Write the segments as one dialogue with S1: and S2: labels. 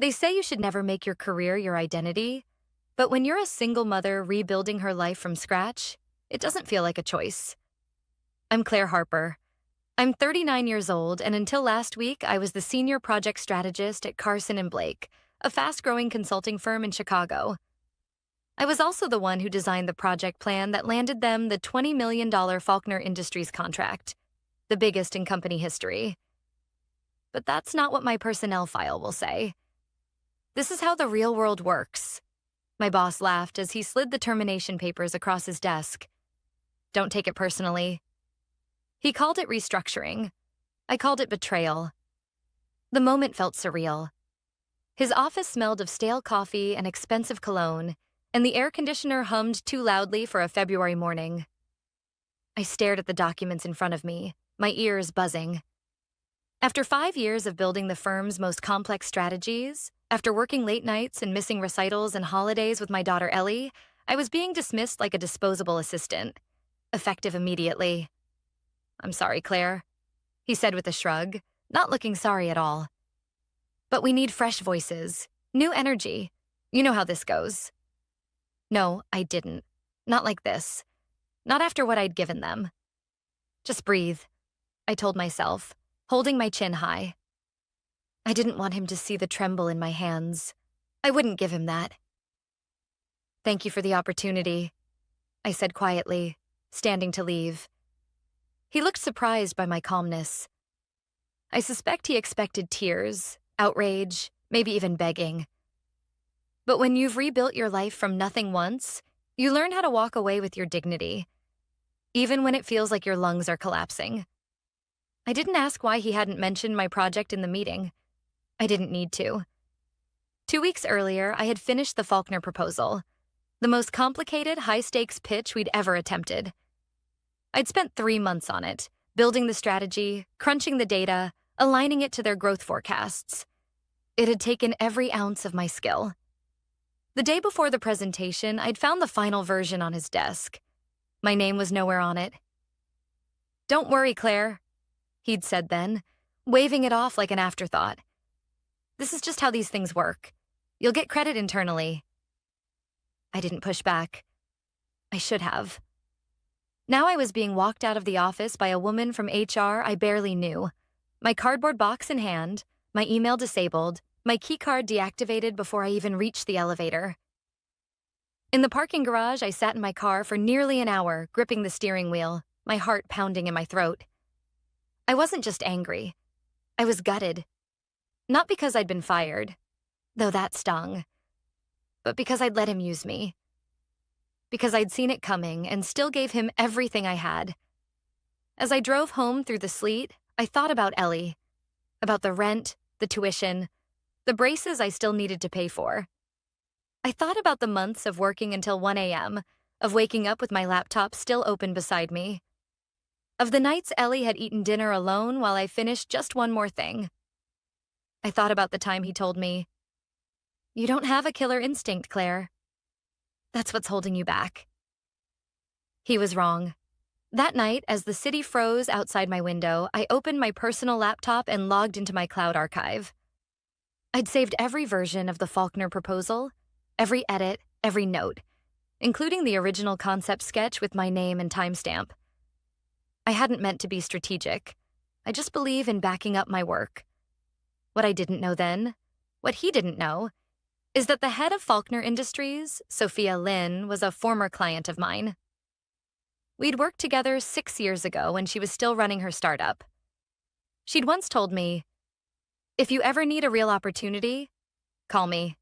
S1: They say you should never make your career your identity, but when you're a single mother rebuilding her life from scratch, it doesn't feel like a choice. I'm Claire Harper. I'm 39 years old, and until last week, I was the senior project strategist at Carson and Blake, a fast-growing consulting firm in Chicago. I was also the one who designed the project plan that landed them the $20 million Faulkner Industries contract, the biggest in company history. But that's not what my personnel file will say. This is how the real world works. My boss laughed as he slid the termination papers across his desk. Don't take it personally. He called it restructuring. I called it betrayal. The moment felt surreal. His office smelled of stale coffee and expensive cologne, and the air conditioner hummed too loudly for a February morning. I stared at the documents in front of me, my ears buzzing. After 5 years of building the firm's most complex strategies, after working late nights and missing recitals and holidays with my daughter Ellie, I was being dismissed like a disposable assistant, effective immediately. I'm sorry, Claire, he said with a shrug, not looking sorry at all. But we need fresh voices, new energy. You know how this goes. No, I didn't. Not like this. Not after what I'd given them. Just breathe, I told myself, holding my chin high. I didn't want him to see the tremble in my hands. I wouldn't give him that. Thank you for the opportunity, I said quietly, standing to leave. He looked surprised by my calmness. I suspect he expected tears, outrage, maybe even begging. But when you've rebuilt your life from nothing once, you learn how to walk away with your dignity, even when it feels like your lungs are collapsing. I didn't ask why he hadn't mentioned my project in the meeting. I didn't need to. 2 weeks earlier, I had finished the Faulkner proposal, the most complicated, high-stakes pitch we'd ever attempted. I'd spent 3 months on it, building the strategy, crunching the data, aligning it to their growth forecasts. It had taken every ounce of my skill. The day before the presentation, I'd found the final version on his desk. My name was nowhere on it. Don't worry, Claire, he'd said then, waving it off like an afterthought. This is just how these things work. You'll get credit internally. I didn't push back. I should have. Now I was being walked out of the office by a woman from HR I barely knew, my cardboard box in hand, my email disabled, my keycard deactivated before I even reached the elevator. In the parking garage, I sat in my car for nearly an hour, gripping the steering wheel, my heart pounding in my throat. I wasn't just angry. I was gutted. Not because I'd been fired, though that stung, but because I'd let him use me. Because I'd seen it coming and still gave him everything I had. As I drove home through the sleet, I thought about Ellie, about the rent, the tuition, the braces I still needed to pay for. I thought about the months of working until 1 a.m., of waking up with my laptop still open beside me, of the nights Ellie had eaten dinner alone while I finished just one more thing. I thought about the time he told me, "You don't have a killer instinct, Claire. That's what's holding you back." He was wrong. That night, as the city froze outside my window, I opened my personal laptop and logged into my cloud archive. I'd saved every version of the Faulkner proposal, every edit, every note, including the original concept sketch with my name and timestamp. I hadn't meant to be strategic. I just believe in backing up my work. What I didn't know then, what he didn't know, is that the head of Faulkner Industries, Sophia Lin, was a former client of mine. We'd worked together 6 years ago when she was still running her startup. She'd once told me, "If you ever need a real opportunity, call me."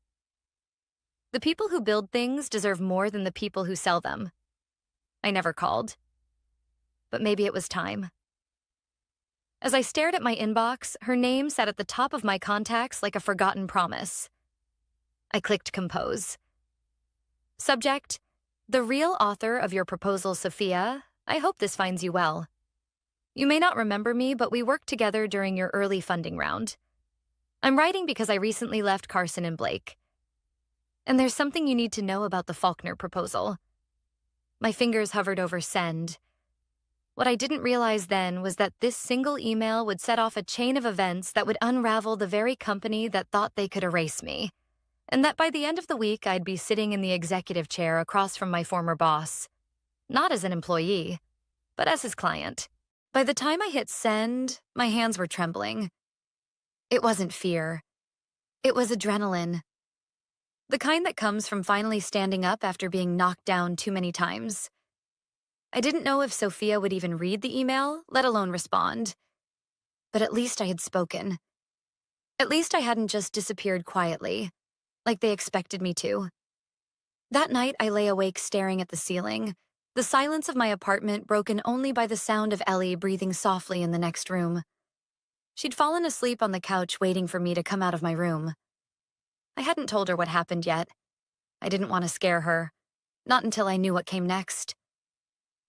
S1: The people who build things deserve more than the people who sell them. I never called. But maybe it was time. As I stared at my inbox, her name sat at the top of my contacts like a forgotten promise. I clicked compose. Subject: The real author of your proposal, Sophia. I hope this finds you well. You may not remember me, but we worked together during your early funding round. I'm writing because I recently left Carson and Blake. And there's something you need to know about the Faulkner proposal. My fingers hovered over send. What I didn't realize then was that this single email would set off a chain of events that would unravel the very company that thought they could erase me, and that by the end of the week I'd be sitting in the executive chair across from my former boss, not as an employee, but as his client. By the time I hit send, my hands were trembling. It wasn't fear. It was adrenaline. The kind that comes from finally standing up after being knocked down too many times. I didn't know if Sophia would even read the email, let alone respond. But at least I had spoken. At least I hadn't just disappeared quietly, like they expected me to. That night, I lay awake staring at the ceiling, the silence of my apartment broken only by the sound of Ellie breathing softly in the next room. She'd fallen asleep on the couch waiting for me to come out of my room. I hadn't told her what happened yet. I didn't want to scare her, not until I knew what came next.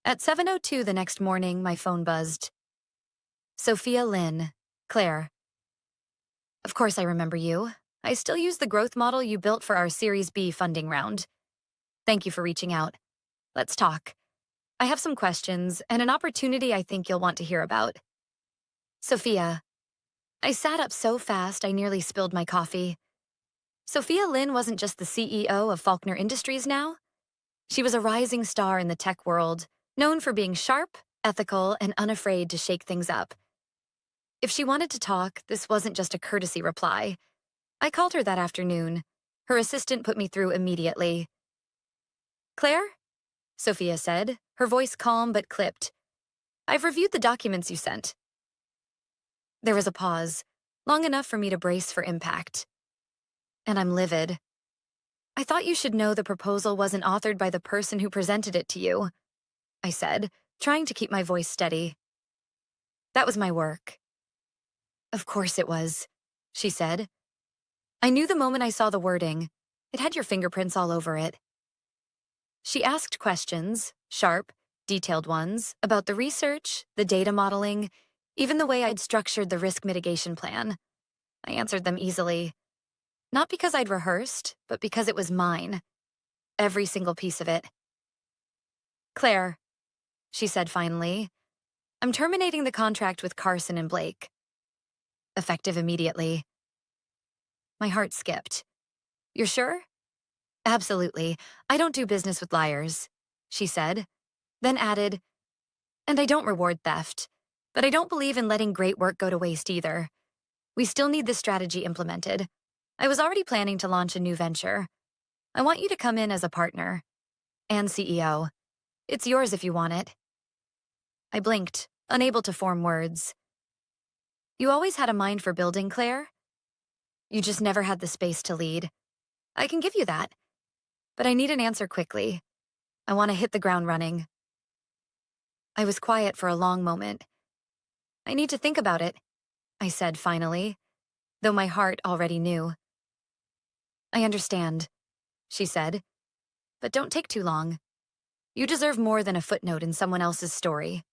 S1: At 7:02 the next morning, my phone buzzed. Sophia Lynn, Claire. Of course I remember you. I still use the growth model you built for our Series B funding round. Thank you for reaching out. Let's talk. I have some questions and an opportunity I think you'll want to hear about. Sophia. I sat up so fast I nearly spilled my coffee. Sophia Lynn wasn't just the CEO of Faulkner Industries now. She was a rising star in the tech world, known for being sharp, ethical, and unafraid to shake things up. If she wanted to talk, this wasn't just a courtesy reply. I called her that afternoon. Her assistant put me through immediately. Claire? Sophia said, her voice calm but clipped. I've reviewed the documents you sent. There was a pause, long enough for me to brace for impact. And I'm livid. I thought you should know the proposal wasn't authored by the person who presented it to you, I said, trying to keep my voice steady. That was my work. Of course it was, she said. I knew the moment I saw the wording. It had your fingerprints all over it. She asked questions, sharp, detailed ones, about the research, the data modeling, even the way I'd structured the risk mitigation plan. I answered them easily. Not because I'd rehearsed, but because it was mine. Every single piece of it. Claire, she said finally, I'm terminating the contract with Carson and Blake. Effective immediately. My heart skipped. You're sure? Absolutely. I don't do business with liars, she said, then added, and I don't reward theft, but I don't believe in letting great work go to waste either. We still need this strategy implemented. I was already planning to launch a new venture. I want you to come in as a partner. And CEO. It's yours if you want it. I blinked, unable to form words. You always had a mind for building, Claire. You just never had the space to lead. I can give you that. But I need an answer quickly. I want to hit the ground running. I was quiet for a long moment. I need to think about it, I said finally, though my heart already knew. I understand, she said, but don't take too long. You deserve more than a footnote in someone else's story.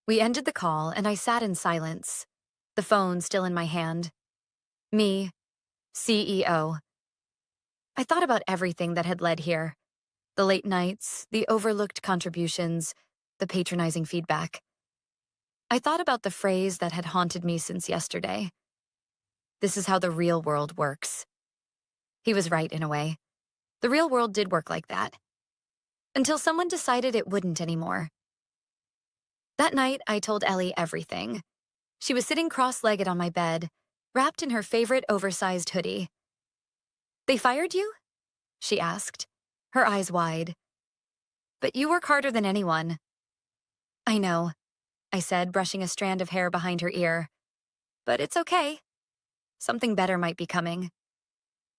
S1: We ended the call and I sat in silence, the phone still in my hand. Me, CEO. I thought about everything that had led here. The late nights, the overlooked contributions, the patronizing feedback. I thought about the phrase that had haunted me since yesterday. This is how the real world works. He was right in a way. The real world did work like that. Until someone decided it wouldn't anymore. That night, I told Ellie everything. She was sitting cross-legged on my bed, wrapped in her favorite oversized hoodie. They fired you? She asked, her eyes wide. But you work harder than anyone. I know, I said, brushing a strand of hair behind her ear. But it's okay. Something better might be coming.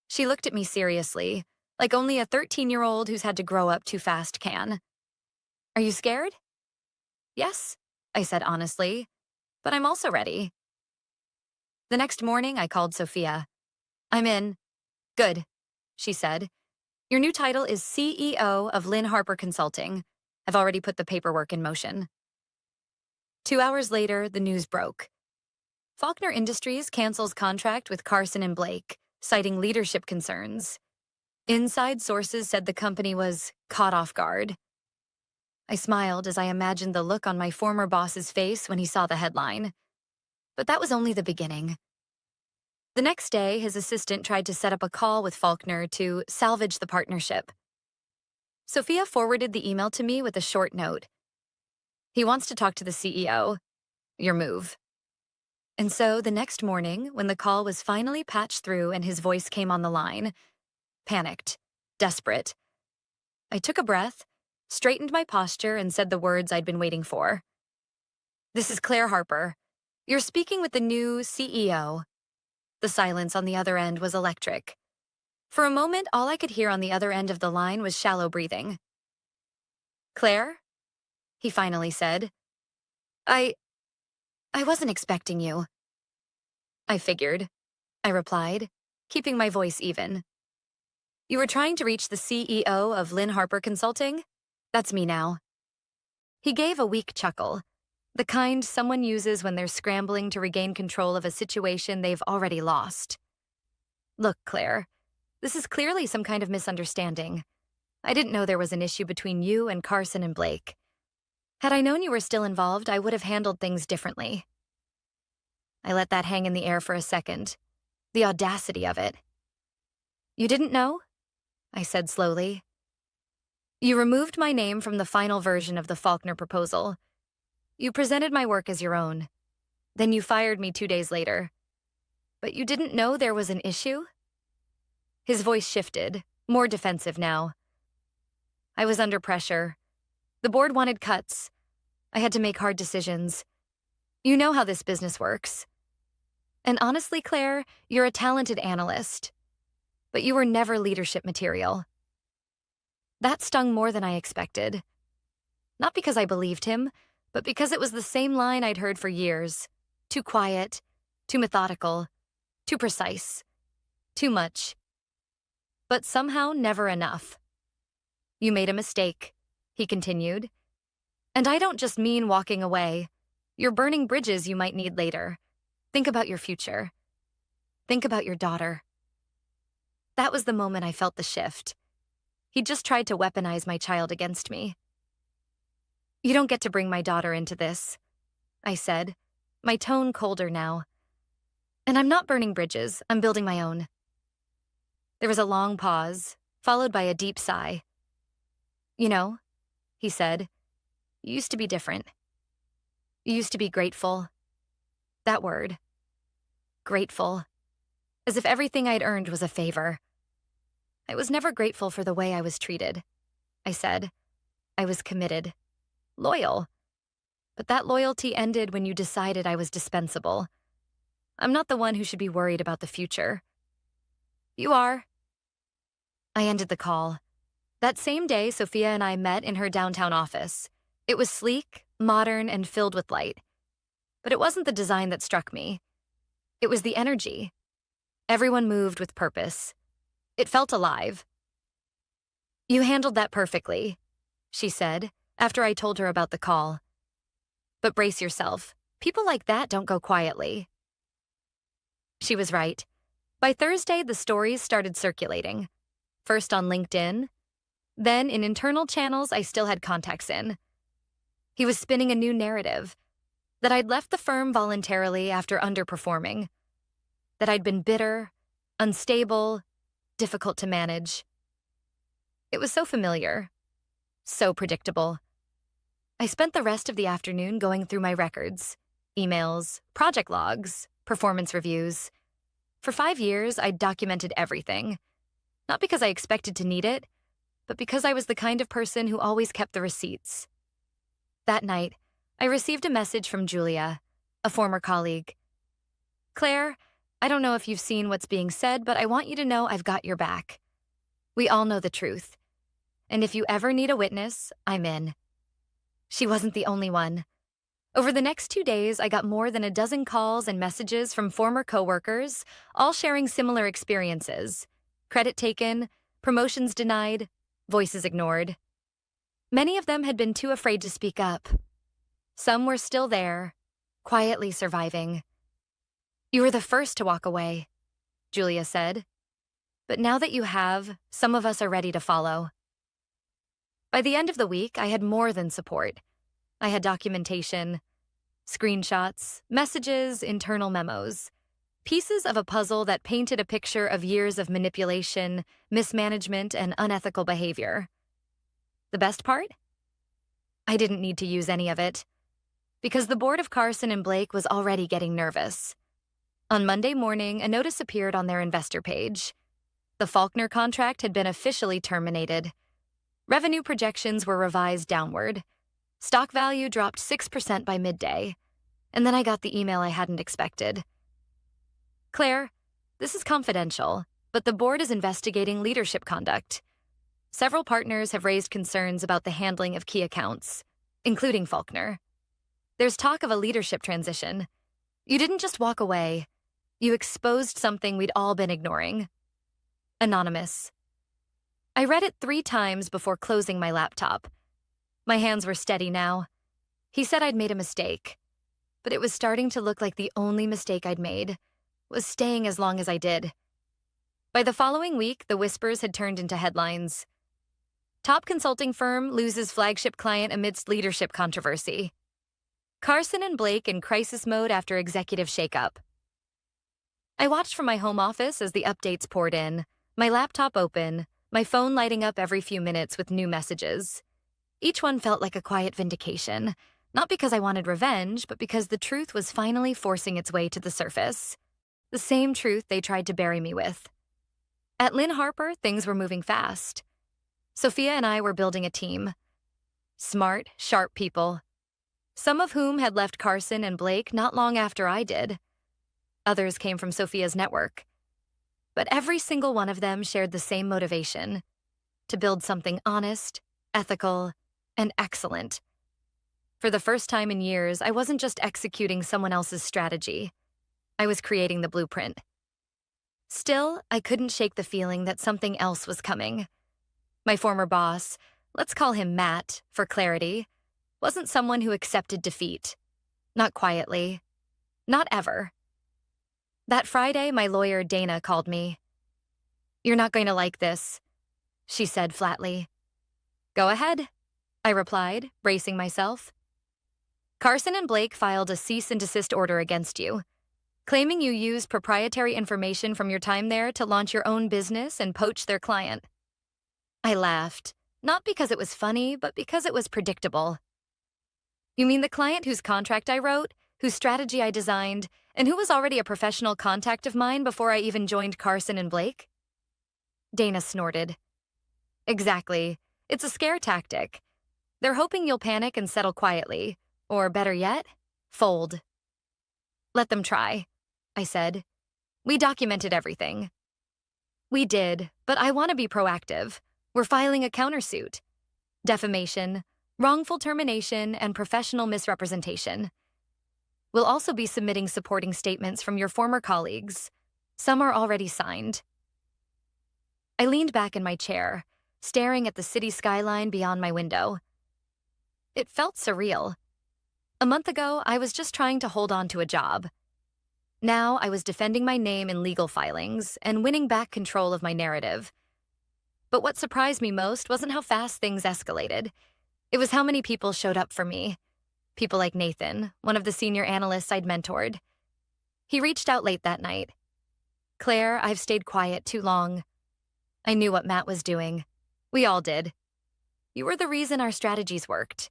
S1: She looked at me seriously, like only a 13-year-old who's had to grow up too fast can. Are you scared? Yes, I said honestly, but I'm also ready. The next morning, I called Sophia. I'm in. Good, she said. Your new title is CEO of Lynn Harper Consulting. I've already put the paperwork in motion. 2 hours later, the news broke. Faulkner Industries cancels contract with Carson and Blake, citing leadership concerns. Inside sources said the company was caught off guard. I smiled as I imagined the look on my former boss's face when he saw the headline. But that was only the beginning. The next day, his assistant tried to set up a call with Faulkner to salvage the partnership. Sophia forwarded the email to me with a short note. He wants to talk to the CEO. Your move. And so the next morning, when the call was finally patched through and his voice came on the line, panicked, desperate, I took a breath, straightened my posture, and said the words I'd been waiting for. This is Claire Harper. You're speaking with the new CEO. The silence on the other end was electric. For a moment, all I could hear on the other end of the line was shallow breathing. Claire? He finally said. I wasn't expecting you. I figured, I replied, keeping my voice even. You were trying to reach the CEO of Lynn Harper Consulting? That's me now. He gave a weak chuckle, the kind someone uses when they're scrambling to regain control of a situation they've already lost. Look, Claire, this is clearly some kind of misunderstanding. I didn't know there was an issue between you and Carson and Blake. Had I known you were still involved, I would have handled things differently. I let that hang in the air for a second. The audacity of it. You didn't know? I said slowly. You removed my name from the final version of the Faulkner proposal. You presented my work as your own. Then you fired me 2 days later. But you didn't know there was an issue? His voice shifted, more defensive now. I was under pressure. The board wanted cuts. I had to make hard decisions. You know how this business works. And honestly, Claire, you're a talented analyst. But you were never leadership material. That stung more than I expected. Not because I believed him, but because it was the same line I'd heard for years. Too quiet, too methodical, too precise, too much. But somehow never enough. You made a mistake, he continued. And I don't just mean walking away. You're burning bridges you might need later. Think about your future. Think about your daughter. That was the moment I felt the shift. He just tried to weaponize my child against me. You don't get to bring my daughter into this, I said, my tone colder now. And I'm not burning bridges, I'm building my own. There was a long pause, followed by a deep sigh. You know, he said, you used to be different. You used to be grateful. That word. Grateful. As if everything I'd earned was a favor. I was never grateful for the way I was treated, I said. I was committed. Loyal. But that loyalty ended when you decided I was dispensable. I'm not the one who should be worried about the future. You are. I ended the call. That same day, Sophia and I met in her downtown office. It was sleek, modern, and filled with light. But it wasn't the design that struck me. It was the energy. Everyone moved with purpose. It felt alive. You handled that perfectly, she said, after I told her about the call. But brace yourself. People like that don't go quietly. She was right. By Thursday, the stories started circulating. First on LinkedIn, then in internal channels I still had contacts in. He was spinning a new narrative, that I'd left the firm voluntarily after underperforming, that I'd been bitter, unstable, difficult to manage. It was so familiar, so predictable. I spent the rest of the afternoon going through my records, emails, project logs, performance reviews. For 5 years, I'd documented everything. Not because I expected to need it, but because I was the kind of person who always kept the receipts. That night, I received a message from Julia, a former colleague. Claire, I don't know if you've seen what's being said, but I want you to know I've got your back. We all know the truth. And if you ever need a witness, I'm in. She wasn't the only one. Over the next 2 days, I got more than a dozen calls and messages from former coworkers, all sharing similar experiences. Credit taken, promotions denied, voices ignored. Many of them had been too afraid to speak up. Some were still there, quietly surviving. You were the first to walk away, Julia said. But now that you have, some of us are ready to follow. By the end of the week, I had more than support. I had documentation, screenshots, messages, internal memos, pieces of a puzzle that painted a picture of years of manipulation, mismanagement, and unethical behavior. The best part? I didn't need to use any of it, because the board of Carson and Blake was already getting nervous. On Monday morning, a notice appeared on their investor page. The Faulkner contract had been officially terminated. Revenue projections were revised downward. Stock value dropped 6% by midday. And then I got the email I hadn't expected. Claire, this is confidential, but the board is investigating leadership conduct. Several partners have raised concerns about the handling of key accounts, including Faulkner. There's talk of a leadership transition. You didn't just walk away. You exposed something we'd all been ignoring. Anonymous. I read it 3 times before closing my laptop. My hands were steady now. He said I'd made a mistake, but it was starting to look like the only mistake I'd made was staying as long as I did. By the following week, the whispers had turned into headlines. Top consulting firm loses flagship client amidst leadership controversy. Carson and Blake in crisis mode after executive shakeup. I watched from my home office as the updates poured in, my laptop open, my phone lighting up every few minutes with new messages. Each one felt like a quiet vindication, not because I wanted revenge, but because the truth was finally forcing its way to the surface. The same truth they tried to bury me with. At Lynn Harper, things were moving fast. Sophia and I were building a team. Smart, sharp people. Some of whom had left Carson and Blake not long after I did. Others came from Sophia's network. But every single one of them shared the same motivation: to build something honest, ethical, and excellent. For the first time in years, I wasn't just executing someone else's strategy. I was creating the blueprint. Still, I couldn't shake the feeling that something else was coming. My former boss, let's call him Matt, for clarity, wasn't someone who accepted defeat. Not quietly. Not ever. That Friday, my lawyer, Dana, called me. "You're not going to like this," she said flatly. "Go ahead," I replied, bracing myself. "Carson and Blake filed a cease and desist order against you, claiming you used proprietary information from your time there to launch your own business and poach their client." I laughed, not because it was funny, but because it was predictable. "You mean the client whose contract I wrote, whose strategy I designed, and who was already a professional contact of mine before I even joined Carson and Blake?" Dana snorted. "Exactly. It's a scare tactic. They're hoping you'll panic and settle quietly, or better yet, fold." "Let them try," I said. "We documented everything." "We did, but I want to be proactive. We're filing a countersuit. Defamation, wrongful termination, and professional misrepresentation. We'll also be submitting supporting statements from your former colleagues. Some are already signed." I leaned back in my chair, staring at the city skyline beyond my window. It felt surreal. A month ago, I was just trying to hold on to a job. Now I was defending my name in legal filings and winning back control of my narrative. But what surprised me most wasn't how fast things escalated. It was how many people showed up for me. People like Nathan, one of the senior analysts I'd mentored. He reached out late that night. "Claire, I've stayed quiet too long. I knew what Matt was doing. We all did. You were the reason our strategies worked.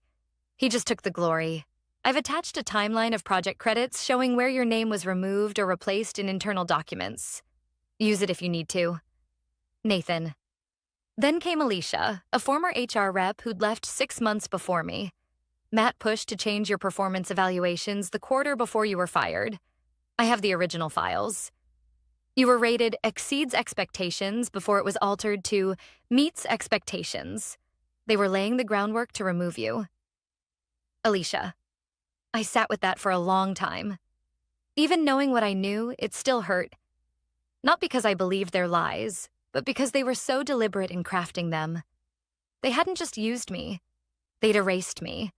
S1: He just took the glory. I've attached a timeline of project credits showing where your name was removed or replaced in internal documents. Use it if you need to. Nathan." Then came Alicia, a former HR rep who'd left 6 months before me. "Matt pushed to change your performance evaluations the quarter before you were fired. I have the original files. You were rated exceeds expectations before it was altered to meets expectations. They were laying the groundwork to remove you." Alicia. I sat with that for a long time. Even knowing what I knew, it still hurt. Not because I believed their lies, but because they were so deliberate in crafting them. They hadn't just used me. They'd erased me.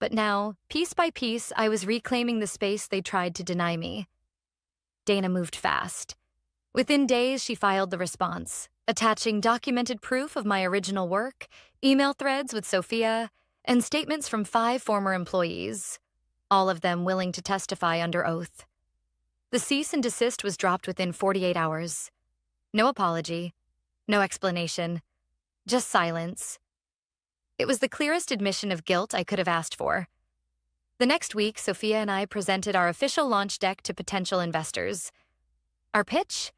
S1: But now, piece by piece, I was reclaiming the space they tried to deny me. Dana moved fast. Within days, she filed the response, attaching documented proof of my original work, email threads with Sophia, and statements from 5 former employees, all of them willing to testify under oath. The cease and desist was dropped within 48 hours. No apology, no explanation, just silence. It was the clearest admission of guilt I could have asked for. The next week, Sophia and I presented our official launch deck to potential investors. Our pitch?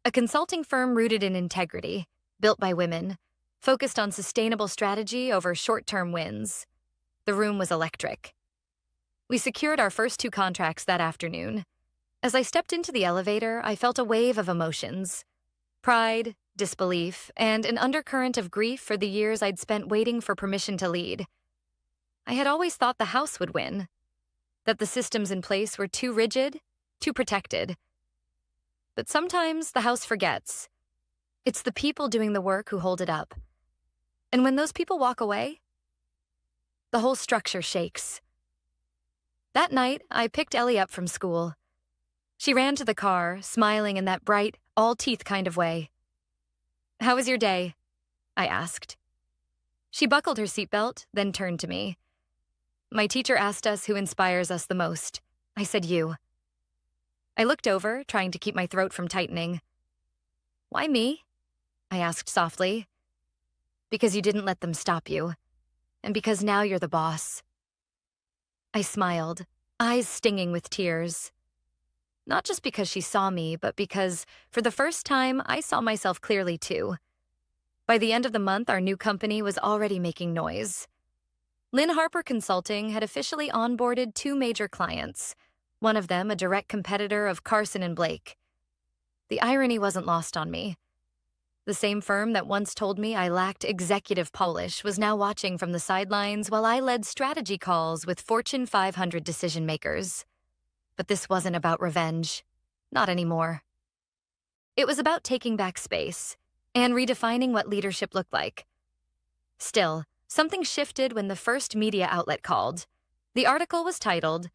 S1: A consulting firm rooted in integrity, built by women, focused on sustainable strategy over short-term wins. The room was electric. We secured our first 2 contracts that afternoon. As I stepped into the elevator, I felt a wave of emotions. Pride, disbelief, and an undercurrent of grief for the years I'd spent waiting for permission to lead. I had always thought the house would win, that the systems in place were too rigid, too protected. But sometimes the house forgets. It's the people doing the work who hold it up. And when those people walk away, the whole structure shakes. That night, I picked Ellie up from school. She ran to the car, smiling in that bright, all-teeth kind of way. "How was your day?" I asked. She buckled her seatbelt, then turned to me. "My teacher asked us who inspires us the most. I said you." I looked over, trying to keep my throat from tightening. "Why me?" I asked softly. "Because you didn't let them stop you. And because now you're the boss." I smiled, eyes stinging with tears. Not just because she saw me, but because, for the first time, I saw myself clearly too. By the end of the month, our new company was already making noise. Lynn Harper Consulting had officially onboarded 2 major clients, one of them a direct competitor of Carson and Blake. The irony wasn't lost on me. The same firm that once told me I lacked executive polish was now watching from the sidelines while I led strategy calls with Fortune 500 decision-makers. But this wasn't about revenge. Not anymore. It was about taking back space and redefining what leadership looked like. Still, something shifted when the first media outlet called. The article was titled,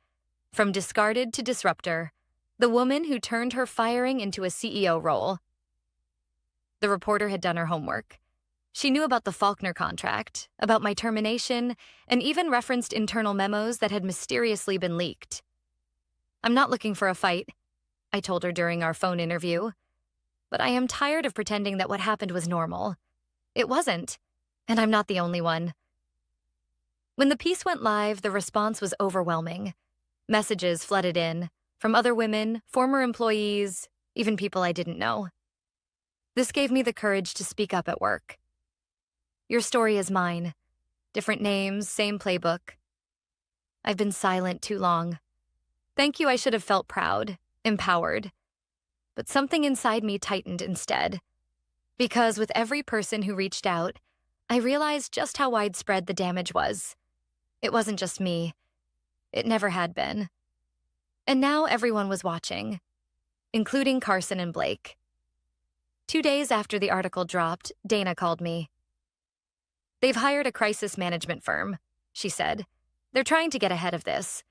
S1: "From Discarded to Disruptor, the Woman Who Turned Her Firing into a CEO Role." The reporter had done her homework. She knew about the Faulkner contract, about my termination, and even referenced internal memos that had mysteriously been leaked. "I'm not looking for a fight," I told her during our phone interview. "But I am tired of pretending that what happened was normal. It wasn't, and I'm not the only one." When the piece went live, the response was overwhelming. Messages flooded in, from other women, former employees, even people I didn't know. This gave me the courage to speak up at work. "Your story is mine. Different names, same playbook. I've been silent too long. Thank you, I should have felt proud, empowered. But something inside me tightened instead. Because with every person who reached out, I realized just how widespread the damage was. It wasn't just me. It never had been. And now everyone was watching, including Carson and Blake. 2 days after the article dropped, Dana called me. "They've hired a crisis management firm," she said. "They're trying to get ahead of this.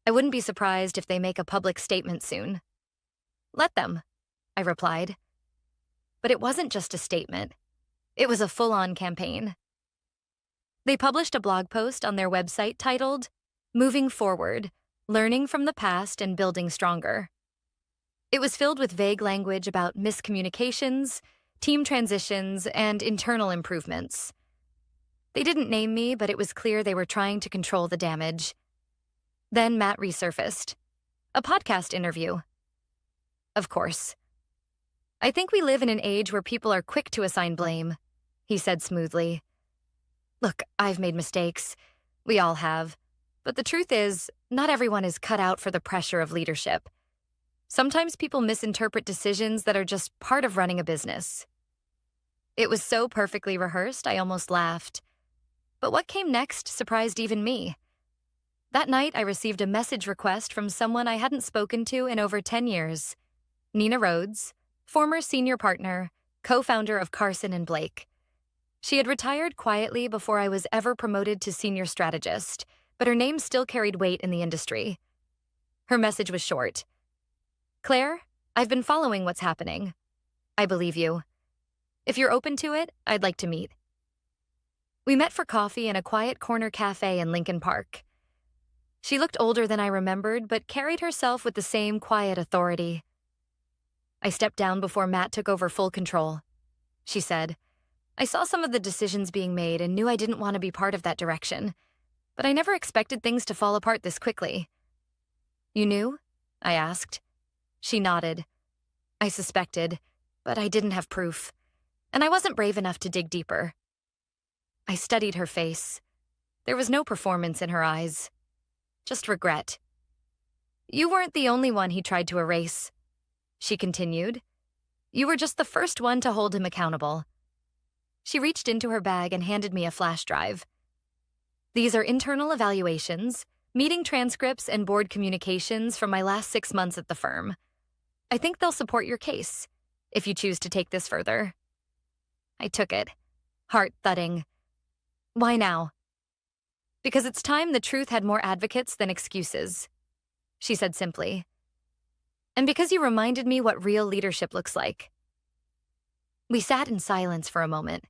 S1: I wouldn't be surprised if they make a public statement soon." "Let them," I replied. But it wasn't just a statement. It was a full-on campaign. They published a blog post on their website titled, "Moving Forward, Learning from the Past and Building Stronger." It was filled with vague language about miscommunications, team transitions, and internal improvements. They didn't name me, but it was clear they were trying to control the damage. Then Matt resurfaced. A podcast interview. Of course. "I think we live in an age where people are quick to assign blame," he said smoothly. "Look, I've made mistakes. We all have. But the truth is, not everyone is cut out for the pressure of leadership. Sometimes people misinterpret decisions that are just part of running a business." It was so perfectly rehearsed, I almost laughed. But what came next surprised even me. That night, I received a message request from someone I hadn't spoken to in over 10 years. Nina Rhodes, former senior partner, co-founder of Carson and Blake. She had retired quietly before I was ever promoted to senior strategist, but her name still carried weight in the industry. Her message was short. "Claire, I've been following what's happening. I believe you. If you're open to it, I'd like to meet. We met for coffee in a quiet corner cafe in Lincoln Park. She looked older than I remembered, but carried herself with the same quiet authority. I stepped down before Matt took over full control. She said, I saw some of the decisions being made and knew I didn't want to be part of that direction, but I never expected things to fall apart this quickly. You knew? I asked. She nodded. I suspected, but I didn't have proof, and I wasn't brave enough to dig deeper. I studied her face. There was no performance in her eyes, just regret. You weren't the only one he tried to erase, she continued. You were just the first one to hold him accountable. She reached into her bag and handed me a flash drive. These are internal evaluations, meeting transcripts, and board communications from my last 6 months at the firm. I think they'll support your case, if you choose to take this further. I took it, heart thudding. Why now? Because it's time the truth had more advocates than excuses, she said simply. And because you reminded me what real leadership looks like. We sat in silence for a moment.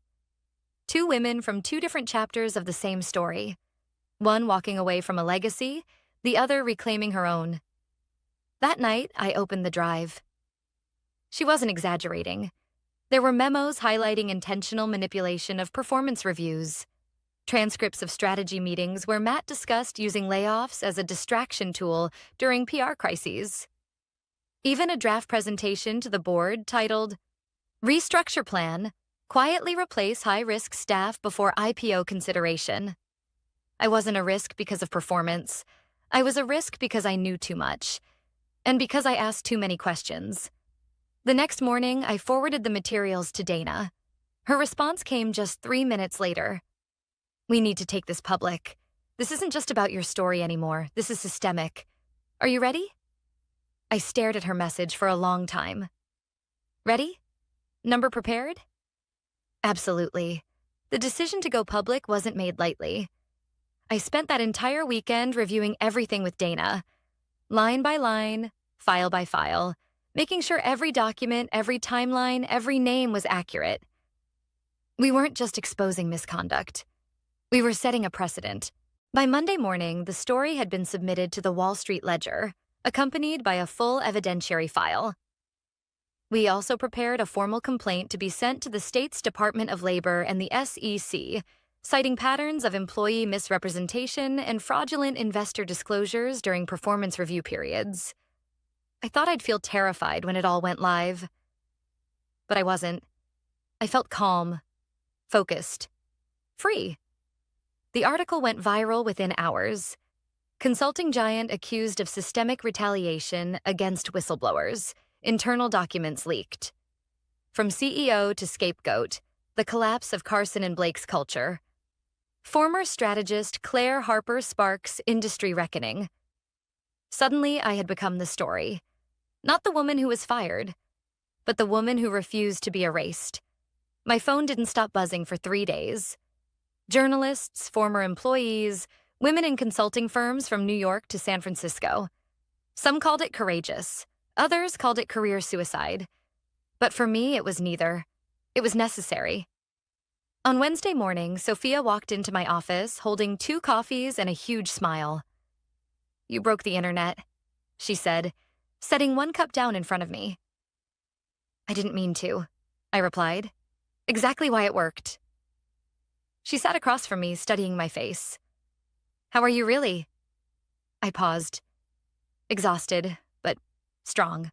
S1: Two women from two different chapters of the same story. One walking away from a legacy, the other reclaiming her own. That night, I opened the drive. She wasn't exaggerating. There were memos highlighting intentional manipulation of performance reviews, transcripts of strategy meetings where Matt discussed using layoffs as a distraction tool during PR crises. Even a draft presentation to the board titled, Restructure Plan, Quietly Replace High-Risk Staff Before IPO Consideration. I wasn't a risk because of performance. I was a risk because I knew too much, and because I asked too many questions. The next morning, I forwarded the materials to Dana. Her response came just 3 minutes later. We need to take this public. This isn't just about your story anymore. This is systemic. Are you ready? I stared at her message for a long time. Ready? Number prepared? Absolutely. The decision to go public wasn't made lightly. I spent that entire weekend reviewing everything with Dana, line by line, file by file, making sure every document, every timeline, every name was accurate. We weren't just exposing misconduct. We were setting a precedent. By Monday morning, the story had been submitted to the Wall Street Ledger, accompanied by a full evidentiary file. We also prepared a formal complaint to be sent to the state's Department of Labor and the SEC, citing patterns of employee misrepresentation and fraudulent investor disclosures during performance review periods. I thought I'd feel terrified when it all went live. But I wasn't. I felt calm, focused, free. The article went viral within hours. Consulting giant accused of systemic retaliation against whistleblowers. Internal documents leaked. From CEO to scapegoat, the collapse of Carson and Blake's culture. Former strategist Claire Harper sparks industry reckoning. Suddenly, I had become the story. Not the woman who was fired, but the woman who refused to be erased. My phone didn't stop buzzing for 3 days. Journalists, former employees, women in consulting firms from New York to San Francisco. Some called it courageous. Others called it career suicide. But for me, it was neither. It was necessary. On Wednesday morning, Sophia walked into my office holding 2 coffees and a huge smile. You broke the internet, she said, setting 1 cup down in front of me. I didn't mean to, I replied. Exactly why it worked. She sat across from me, studying my face. How are you really? I paused. Exhausted, but strong.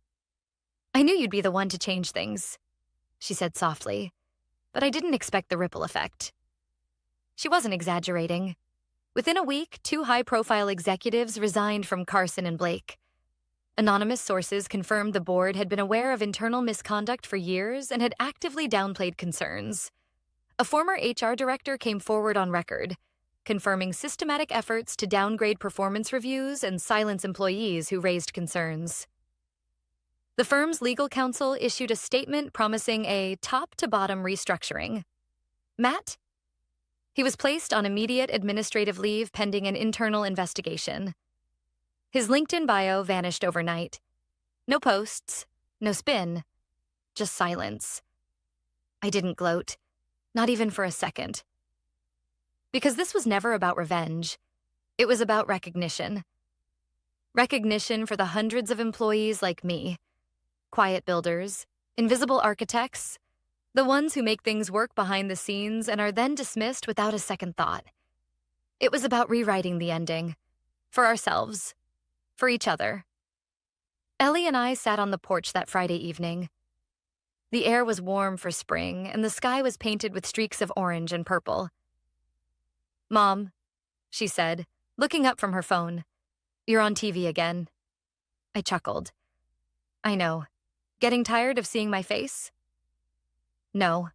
S1: I knew you'd be the one to change things, she said softly, but I didn't expect the ripple effect. She wasn't exaggerating. Within a week, 2 high-profile executives resigned from Carson and Blake. Anonymous sources confirmed the board had been aware of internal misconduct for years and had actively downplayed concerns. A former HR director came forward on record, confirming systematic efforts to downgrade performance reviews and silence employees who raised concerns. The firm's legal counsel issued a statement promising a top-to-bottom restructuring. Matt? He was placed on immediate administrative leave pending an internal investigation. His LinkedIn bio vanished overnight. No posts, no spin, just silence. I didn't gloat, not even for a second. Because this was never about revenge. It was about recognition. Recognition for the hundreds of employees like me, quiet builders, invisible architects, the ones who make things work behind the scenes and are then dismissed without a second thought. It was about rewriting the ending. For ourselves. For each other. Ellie and I sat on the porch that Friday evening. The air was warm for spring, and the sky was painted with streaks of orange and purple. "Mom," she said, looking up from her phone, "you're on TV again." I chuckled. "I know. Getting tired of seeing my face?" "No,"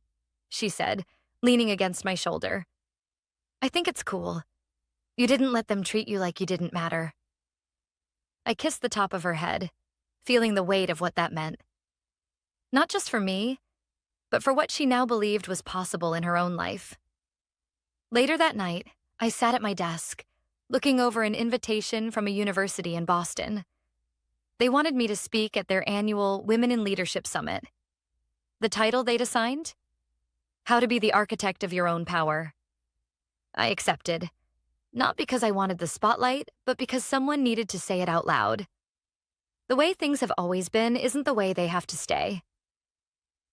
S1: she said, leaning against my shoulder. "I think it's cool. You didn't let them treat you like you didn't matter." I kissed the top of her head, feeling the weight of what that meant. Not just for me, but for what she now believed was possible in her own life. Later that night, I sat at my desk, looking over an invitation from a university in Boston. They wanted me to speak at their annual Women in Leadership Summit. The title they'd assigned? How to be the architect of your own power. I accepted. Not because I wanted the spotlight, but because someone needed to say it out loud. The way things have always been isn't the way they have to stay.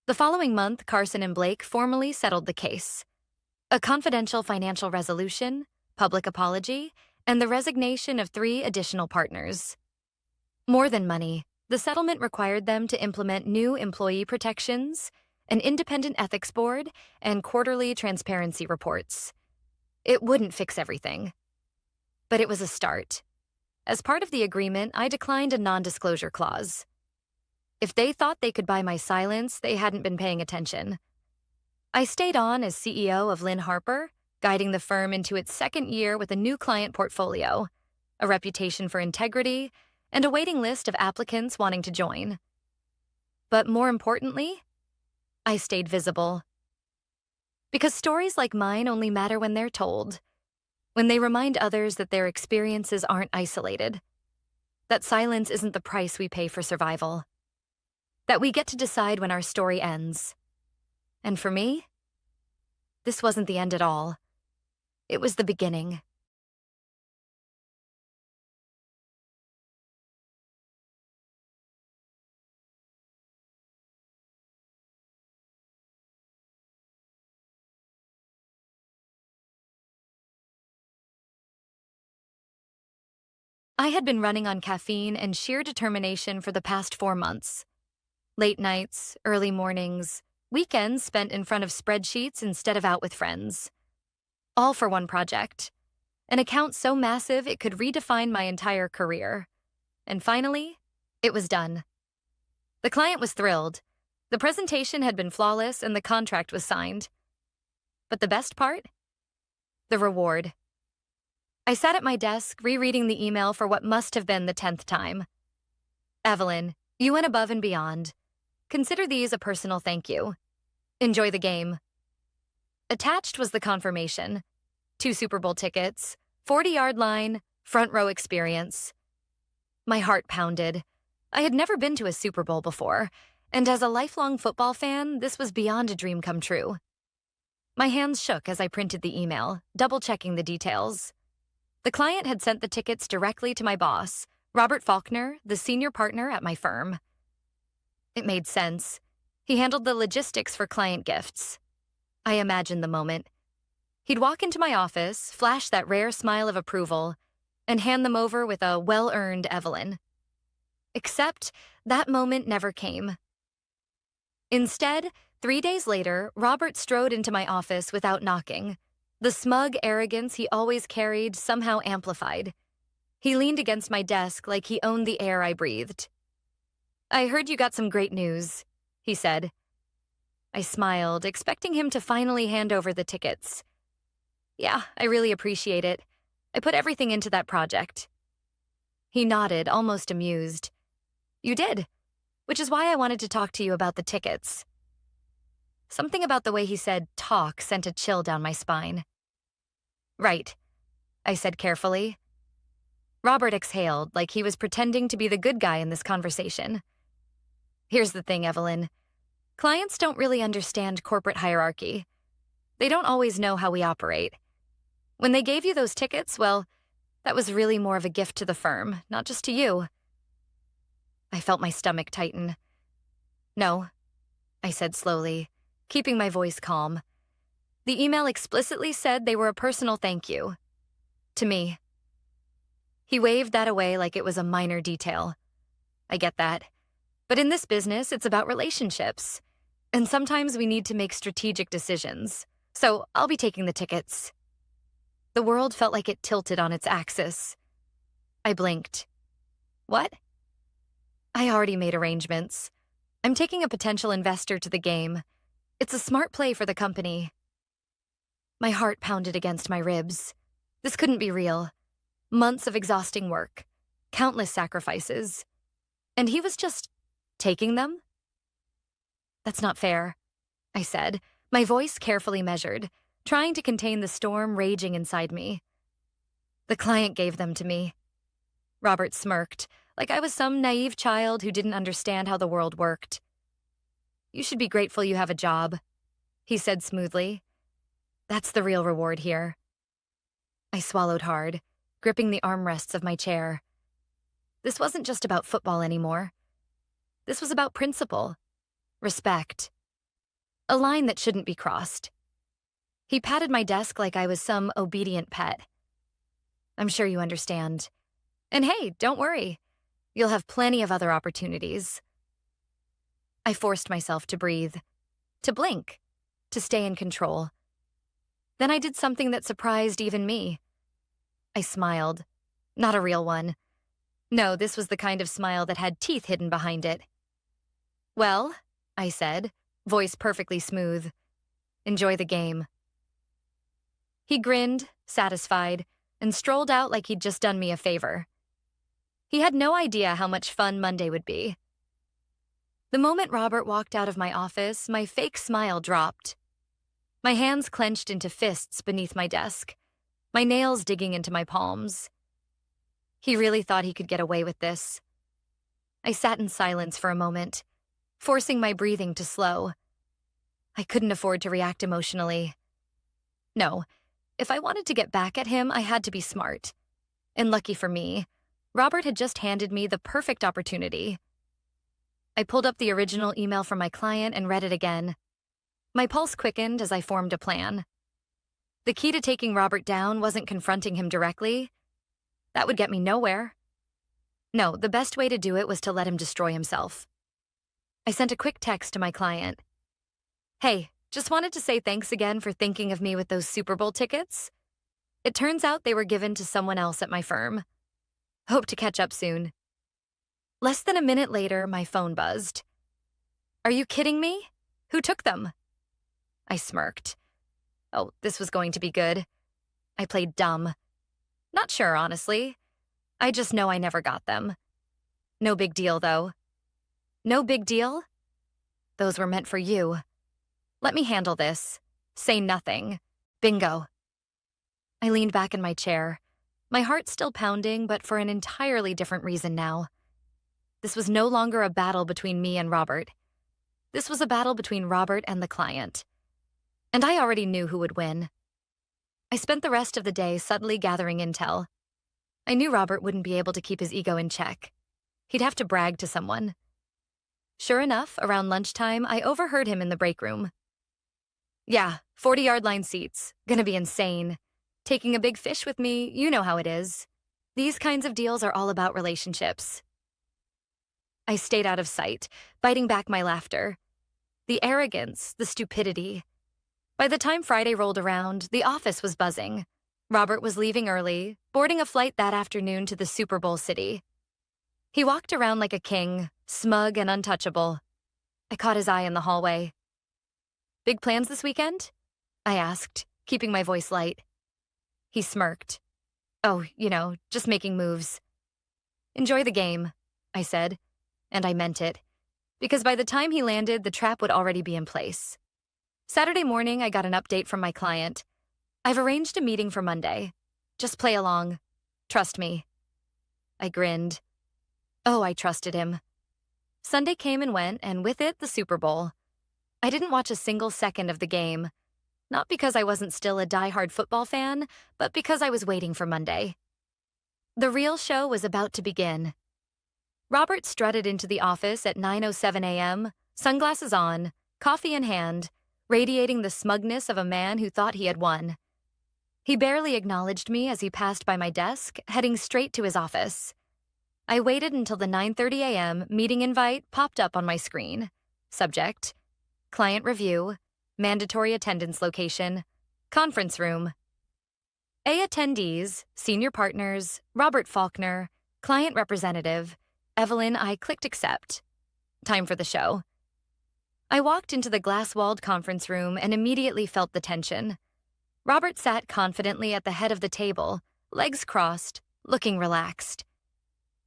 S1: The following month, Carson and Blake formally settled the case. A confidential financial resolution, public apology, and the resignation of 3 additional partners. More than money, the settlement required them to implement new employee protections, an independent ethics board, and quarterly transparency reports. It wouldn't fix everything. But it was a start. As part of the agreement, I declined a non-disclosure clause. If they thought they could buy my silence, they hadn't been paying attention. I stayed on as CEO of Lynn Harper, guiding the firm into its second year with a new client portfolio, a reputation for integrity, and a waiting list of applicants wanting to join. But more importantly, I stayed visible. Because stories like mine only matter when they're told, when they remind others that their experiences aren't isolated, that silence isn't the price we pay for survival, that we get to decide when our story ends. And for me, this wasn't the end at all. It was the beginning. I had been running on caffeine and sheer determination for the past 4 months. Late nights, early mornings, weekends spent in front of spreadsheets instead of out with friends. All for one project. An account so massive it could redefine my entire career. And finally, it was done. The client was thrilled. The presentation had been flawless and the contract was signed. But the best part? The reward. I sat at my desk, rereading the email for what must have been the 10th time. "Evelyn, you went above and beyond. Consider these a personal thank you. Enjoy the game." Attached was the confirmation. 2 Super Bowl tickets, 40-yard line, front row experience. My heart pounded. I had never been to a Super Bowl before, and as a lifelong football fan, this was beyond a dream come true. My hands shook as I printed the email, double-checking the details. The client had sent the tickets directly to my boss, Robert Faulkner, the senior partner at my firm. It made sense. He handled the logistics for client gifts. I imagined the moment. He'd walk into my office, flash that rare smile of approval, and hand them over with a well-earned Evelyn. Except that moment never came. Instead, 3 days later, Robert strode into my office without knocking. The smug arrogance he always carried somehow amplified. He leaned against my desk like he owned the air I breathed. "I heard you got some great news," he said. I smiled, expecting him to finally hand over the tickets. "Yeah, I really appreciate it. I put everything into that project." He nodded, almost amused. "You did, which is why I wanted to talk to you about the tickets." Something about the way he said "talk" sent a chill down my spine. "Right," I said carefully. Robert exhaled, like he was pretending to be the good guy in this conversation. "Here's the thing, Evelyn. Clients don't really understand corporate hierarchy. They don't always know how we operate. When they gave you those tickets, well, that was really more of a gift to the firm, not just to you. I felt my stomach tighten. No, I said slowly, keeping my voice calm. The email explicitly said they were a personal thank you. To me. He waved that away like it was a minor detail. I get that. But in this business, it's about relationships. And sometimes we need to make strategic decisions. So I'll be taking the tickets. The world felt like it tilted on its axis. I blinked. What? I already made arrangements. I'm taking a potential investor to the game. It's a smart play for the company. My heart pounded against my ribs. This couldn't be real. Months of exhausting work, countless sacrifices. And he was just taking them? That's not fair, I said, my voice carefully measured, trying to contain the storm raging inside me. The client gave them to me. Robert smirked, like I was some naive child who didn't understand how the world worked. You should be grateful you have a job, he said smoothly. That's the real reward here. I swallowed hard, gripping the armrests of my chair. This wasn't just about football anymore. This was about principle, respect. A line that shouldn't be crossed. He patted my desk like I was some obedient pet. I'm sure you understand. And hey, don't worry. You'll have plenty of other opportunities. I forced myself to breathe, to blink, to stay in control. Then I did something that surprised even me. I smiled. Not a real one. No, this was the kind of smile that had teeth hidden behind it. Well, I said, voice perfectly smooth. Enjoy the game. He grinned, satisfied, and strolled out like he'd just done me a favor. He had no idea how much fun Monday would be. The moment Robert walked out of my office, my fake smile dropped. My hands clenched into fists beneath my desk, my nails digging into my palms. He really thought he could get away with this. I sat in silence for a moment, forcing my breathing to slow. I couldn't afford to react emotionally. No, if I wanted to get back at him, I had to be smart. And lucky for me, Robert had just handed me the perfect opportunity. I pulled up the original email from my client and read it again. My pulse quickened as I formed a plan. The key to taking Robert down wasn't confronting him directly. That would get me nowhere. No, the best way to do it was to let him destroy himself. I sent a quick text to my client. Hey, just wanted to say thanks again for thinking of me with those Super Bowl tickets. It turns out they were given to someone else at my firm. Hope to catch up soon. Less than a minute later, my phone buzzed. Are you kidding me? Who took them? I smirked. Oh, this was going to be good. I played dumb. Not sure, honestly. I just know I never got them. No big deal, though. No big deal? Those were meant for you. Let me handle this. Say nothing. Bingo. I leaned back in my chair, my heart still pounding, but for an entirely different reason now. This was no longer a battle between me and Robert. This was a battle between Robert and the client. And I already knew who would win. I spent the rest of the day subtly gathering intel. I knew Robert wouldn't be able to keep his ego in check. He'd have to brag to someone. Sure enough, around lunchtime, I overheard him in the break room. Yeah, 40-yard line seats. Gonna be insane. Taking a big fish with me, you know how it is. These kinds of deals are all about relationships. I stayed out of sight, biting back my laughter. The arrogance, the stupidity. By the time Friday rolled around, the office was buzzing. Robert was leaving early, boarding a flight that afternoon to the Super Bowl city. He walked around like a king, smug and untouchable. I caught his eye in the hallway. Big plans this weekend? I asked, keeping my voice light. He smirked. Oh, just making moves. Enjoy the game, I said, and I meant it, because by the time he landed, the trap would already be in place. Saturday morning, I got an update from my client. I've arranged a meeting for Monday. Just play along. Trust me. I grinned. Oh, I trusted him. Sunday came and went, and with it, the Super Bowl. I didn't watch a single second of the game, not because I wasn't still a diehard football fan, but because I was waiting for Monday. The real show was about to begin. Robert strutted into the office at 9:07 a.m., sunglasses on, coffee in hand, radiating the smugness of a man who thought he had won. He barely acknowledged me as he passed by my desk, heading straight to his office. I waited until the 9:30 a.m. meeting invite popped up on my screen. Subject: client review, mandatory attendance location, conference room. A attendees, senior partners, Robert Faulkner, client representative, Evelyn. I clicked accept. Time for the show. I walked into the glass-walled conference room and immediately felt the tension. Robert sat confidently at the head of the table, legs crossed, looking relaxed.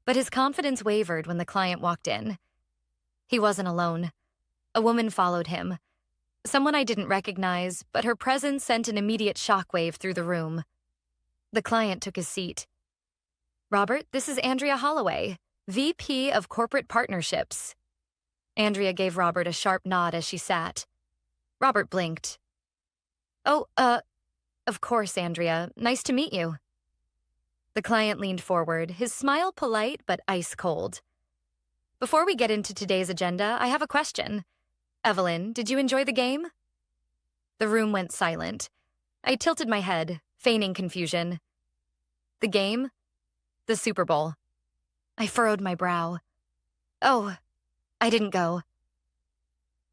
S1: But his confidence wavered when the client walked in. He wasn't alone. A woman followed him. Someone I didn't recognize, but her presence sent an immediate shockwave through the room. The client took his seat. "Robert, this is Andrea Holloway, VP of Corporate Partnerships." Andrea gave Robert a sharp nod as she sat. Robert blinked. "Oh, of course, Andrea. Nice to meet you." The client leaned forward, his smile polite but ice cold. "Before we get into today's agenda, I have a question. Evelyn, did you enjoy the game?" The room went silent. I tilted my head, feigning confusion. "The game?" "The Super Bowl." I furrowed my brow. "Oh, I didn't go."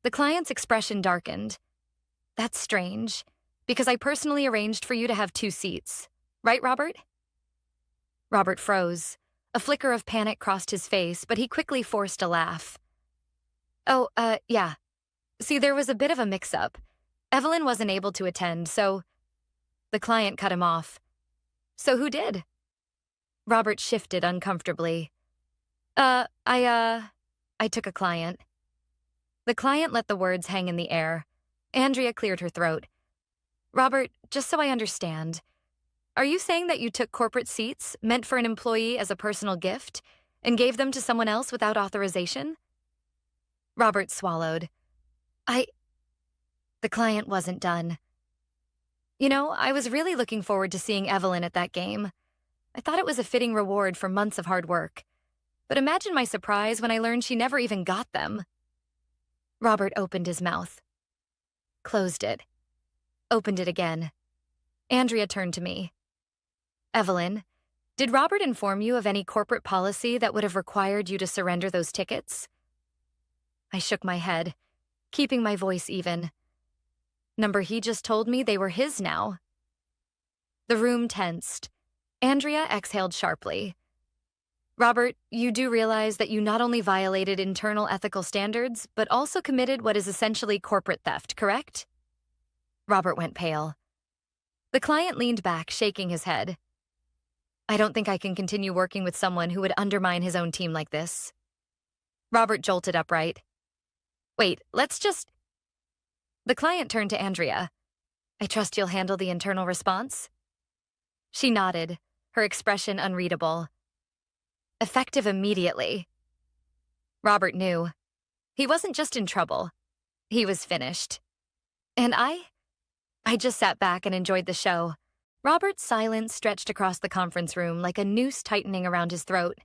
S1: The client's expression darkened. "That's strange, because I personally arranged for you to have 2 seats. Right, Robert?" Robert froze. A flicker of panic crossed his face, but he quickly forced a laugh. "Oh, yeah. See, there was a bit of a mix-up. Evelyn wasn't able to attend, so—" The client cut him off. "So who did?" Robert shifted uncomfortably. I took a client." The client let the words hang in the air. Andrea cleared her throat. "Robert, just so I understand, are you saying that you took corporate seats meant for an employee as a personal gift and gave them to someone else without authorization?" Robert swallowed. The client wasn't done. "You know, I was really looking forward to seeing Evelyn at that game. I thought it was a fitting reward for months of hard work. But imagine my surprise when I learned she never even got them." Robert opened his mouth. Closed it. Opened it again. Andrea turned to me. "Evelyn, did Robert inform you of any corporate policy that would have required you to surrender those tickets?" I shook my head, keeping my voice even. "Number he just told me they were his now." The room tensed. Andrea exhaled sharply. "Robert, you do realize that you not only violated internal ethical standards, but also committed what is essentially corporate theft, correct?" Robert went pale. The client leaned back, shaking his head. "I don't think I can continue working with someone who would undermine his own team like this." Robert jolted upright. "Wait, let's just—" The client turned to Andrea. "I trust you'll handle the internal response?" She nodded, her expression unreadable. "Effective immediately." Robert knew. He wasn't just in trouble. He was finished. And I just sat back and enjoyed the show. Robert's silence stretched across the conference room like a noose tightening around his throat.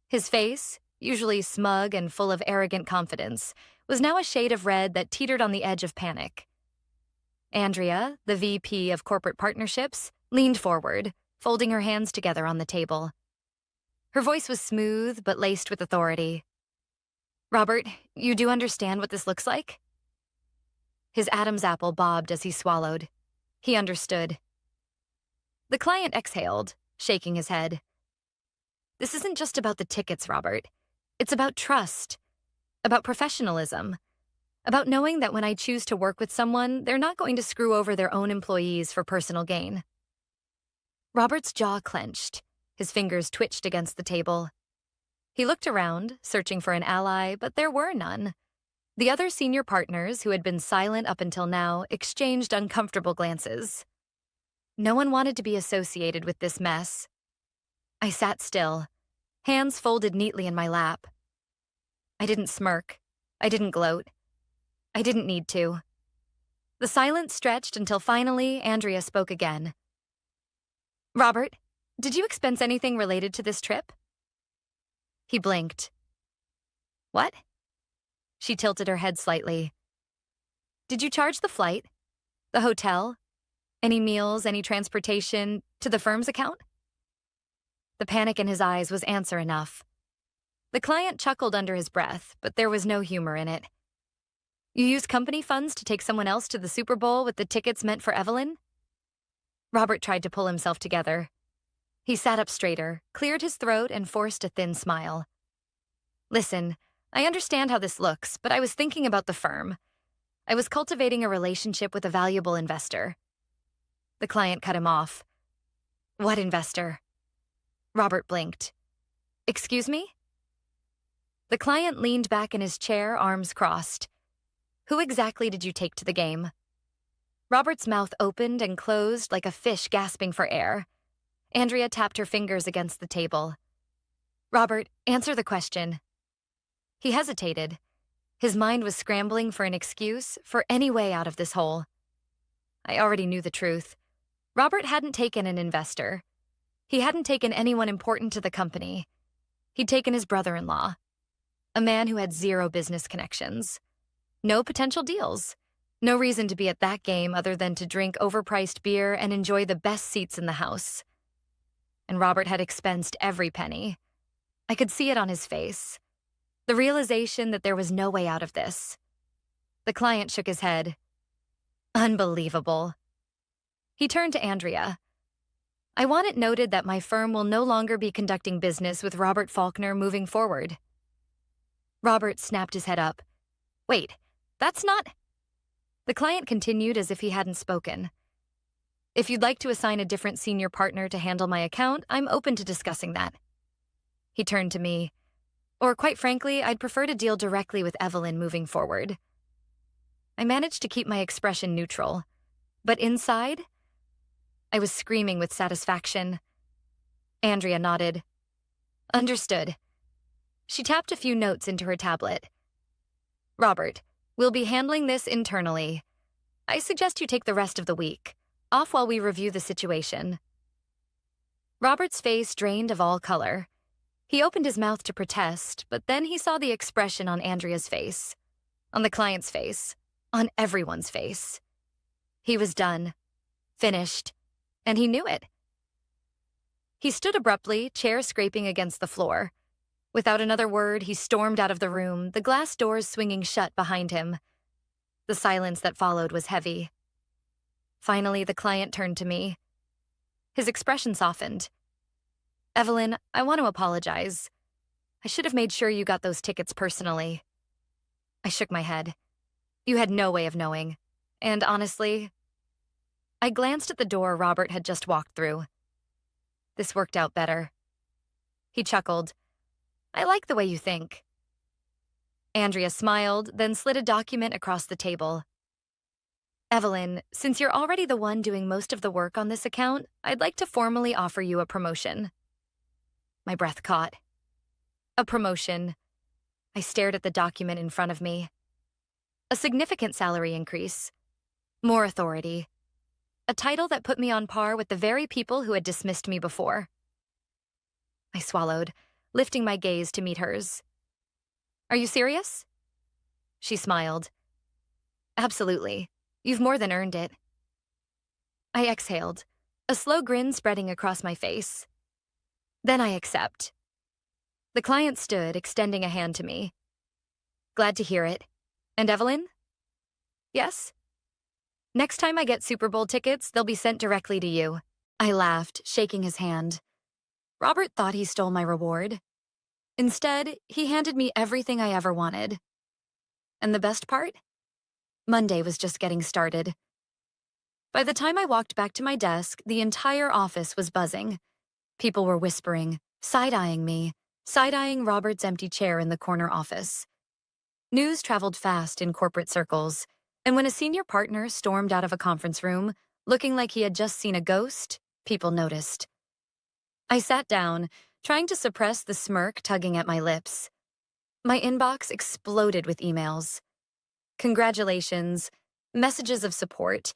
S1: His face, usually smug and full of arrogant confidence, was now a shade of red that teetered on the edge of panic. Andrea, the VP of Corporate Partnerships, leaned forward, folding her hands together on the table. Her voice was smooth but laced with authority. "Robert, you do understand what this looks like?" His Adam's apple bobbed as he swallowed. He understood. The client exhaled, shaking his head. "This isn't just about the tickets, Robert. It's about trust, about professionalism, about knowing that when I choose to work with someone, they're not going to screw over their own employees for personal gain." Robert's jaw clenched. His fingers twitched against the table. He looked around, searching for an ally, but there were none. The other senior partners, who had been silent up until now, exchanged uncomfortable glances. No one wanted to be associated with this mess. I sat still, hands folded neatly in my lap. I didn't smirk. I didn't gloat. I didn't need to. The silence stretched until finally Andrea spoke again. Robert, did you expense anything related to this trip? He blinked. What? She tilted her head slightly. Did you charge the flight, the hotel, any meals, any transportation to the firm's account? The panic in his eyes was answer enough. The client chuckled under his breath, but there was no humor in it. You used company funds to take someone else to the Super Bowl with the tickets meant for Evelyn? Robert tried to pull himself together. He sat up straighter, cleared his throat, and forced a thin smile. Listen, I understand how this looks, but I was thinking about the firm. I was cultivating a relationship with a valuable investor. The client cut him off. What investor? Robert blinked. Excuse me? The client leaned back in his chair, arms crossed. Who exactly did you take to the game? Robert's mouth opened and closed like a fish gasping for air. Andrea tapped her fingers against the table. Robert, answer the question. He hesitated. His mind was scrambling for an excuse, for any way out of this hole. I already knew the truth. Robert hadn't taken an investor. He hadn't taken anyone important to the company. He'd taken his brother-in-law, a man who had zero business connections. No potential deals. No reason to be at that game other than to drink overpriced beer and enjoy the best seats in the house. And Robert had expensed every penny. I could see it on his face. The realization that there was no way out of this. The client shook his head. Unbelievable. He turned to Andrea. I want it noted that my firm will no longer be conducting business with Robert Faulkner moving forward. Robert snapped his head up. Wait, that's not... The client continued as if he hadn't spoken. If you'd like to assign a different senior partner to handle my account, I'm open to discussing that. He turned to me. Or quite frankly, I'd prefer to deal directly with Evelyn moving forward. I managed to keep my expression neutral, but inside, I was screaming with satisfaction. Andrea nodded. Understood. She tapped a few notes into her tablet. Robert, we'll be handling this internally. I suggest you take the rest of the week, off while we review the situation. Robert's face drained of all color. He opened his mouth to protest, but then he saw the expression on Andrea's face, on the client's face, on everyone's face. He was done, finished, and he knew it. He stood abruptly, chair scraping against the floor. Without another word, he stormed out of the room, the glass doors swinging shut behind him. The silence that followed was heavy. Finally, the client turned to me. His expression softened. Evelyn, I want to apologize. I should have made sure you got those tickets personally. I shook my head. You had no way of knowing. And honestly, I glanced at the door Robert had just walked through. This worked out better. He chuckled. I like the way you think. Andrea smiled, then slid a document across the table. Evelyn, since you're already the one doing most of the work on this account, I'd like to formally offer you a promotion. My breath caught. A promotion. I stared at the document in front of me. A significant salary increase. More authority. A title that put me on par with the very people who had dismissed me before. I swallowed, lifting my gaze to meet hers. Are you serious? She smiled. Absolutely. You've more than earned it. I exhaled, a slow grin spreading across my face. Then I accept. The client stood, extending a hand to me. Glad to hear it. And Evelyn? Yes? Next time I get Super Bowl tickets, they'll be sent directly to you. I laughed, shaking his hand. Robert thought he stole my reward. Instead, he handed me everything I ever wanted. And the best part? Monday was just getting started. By the time I walked back to my desk, the entire office was buzzing. People were whispering, side-eyeing me, side-eyeing Robert's empty chair in the corner office. News traveled fast in corporate circles, and when a senior partner stormed out of a conference room, looking like he had just seen a ghost, people noticed. I sat down, trying to suppress the smirk tugging at my lips. My inbox exploded with emails. congratulations, messages of support,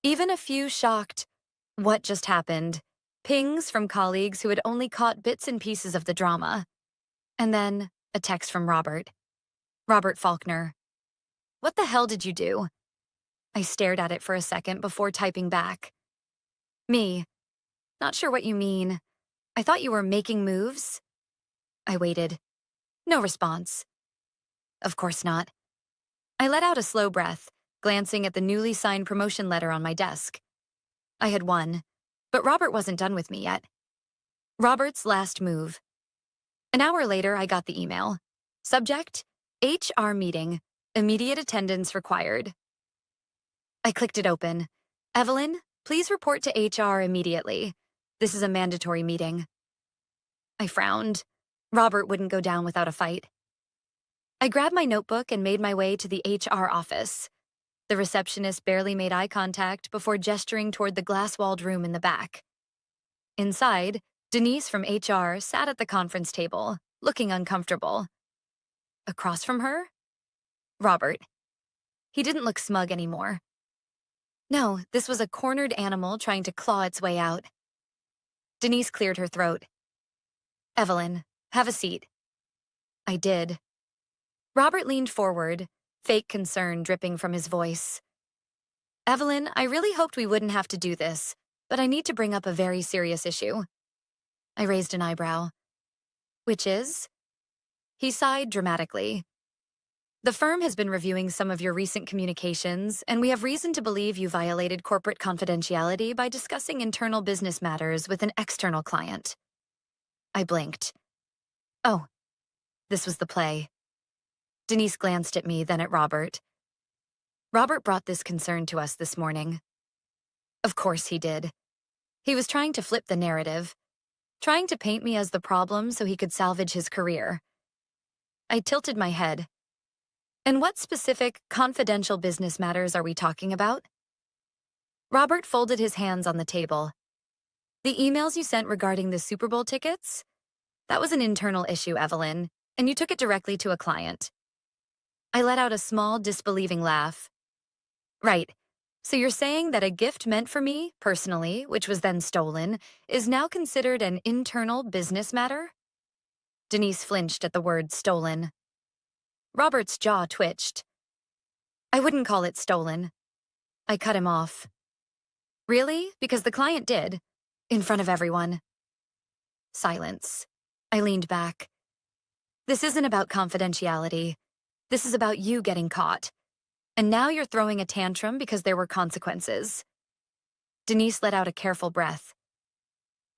S1: even a few shocked, what just happened, pings from colleagues who had only caught bits and pieces of the drama. And then a text from Robert. Robert Faulkner. What the hell did you do? I stared at it for a second before typing back. Me. Not sure what you mean. I thought you were making moves. I waited. No response. Of course not. I let out a slow breath, glancing at the newly signed promotion letter on my desk. I had won, but Robert wasn't done with me yet. Robert's last move. An hour later, I got the email. Subject: HR meeting. Immediate attendance required. I clicked it open. Evelyn, please report to HR immediately. This is a mandatory meeting. I frowned. Robert wouldn't go down without a fight. I grabbed my notebook and made my way to the HR office. The receptionist barely made eye contact before gesturing toward the glass-walled room in the back. Inside, Denise from HR sat at the conference table, looking uncomfortable. Across from her? Robert. He didn't look smug anymore. No, this was a cornered animal trying to claw its way out. Denise cleared her throat. Evelyn, have a seat. I did. Robert leaned forward, fake concern dripping from his voice. Evelyn, I really hoped we wouldn't have to do this, but I need to bring up a very serious issue. I raised an eyebrow. Which is? He sighed dramatically. The firm has been reviewing some of your recent communications, and we have reason to believe you violated corporate confidentiality by discussing internal business matters with an external client. I blinked. Oh, this was the play. Denise glanced at me, then at Robert. Robert brought this concern to us this morning. Of course he did. He was trying to flip the narrative, trying to paint me as the problem so he could salvage his career. I tilted my head. And what specific, confidential business matters are we talking about? Robert folded his hands on the table. The emails you sent regarding the Super Bowl tickets? That was an internal issue, Evelyn, and you took it directly to a client. I let out a small, disbelieving laugh. Right. So you're saying that a gift meant for me, personally, which was then stolen, is now considered an internal business matter? Denise flinched at the word stolen. Robert's jaw twitched. I wouldn't call it stolen. I cut him off. Really? Because the client did. In front of everyone. Silence. I leaned back. This isn't about confidentiality. This is about you getting caught. And now you're throwing a tantrum because there were consequences. Denise let out a careful breath.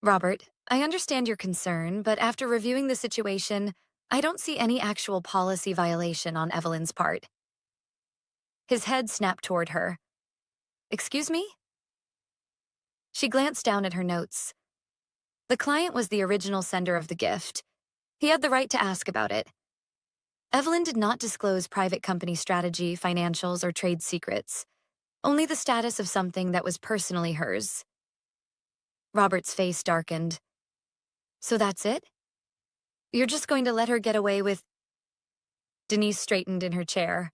S1: Robert, I understand your concern, but after reviewing the situation, I don't see any actual policy violation on Evelyn's part. His head snapped toward her. Excuse me? She glanced down at her notes. The client was the original sender of the gift. He had the right to ask about it. Evelyn did not disclose private company strategy, financials, or trade secrets, only the status of something that was personally hers. Robert's face darkened. So that's it? You're just going to let her get away with... Denise straightened in her chair.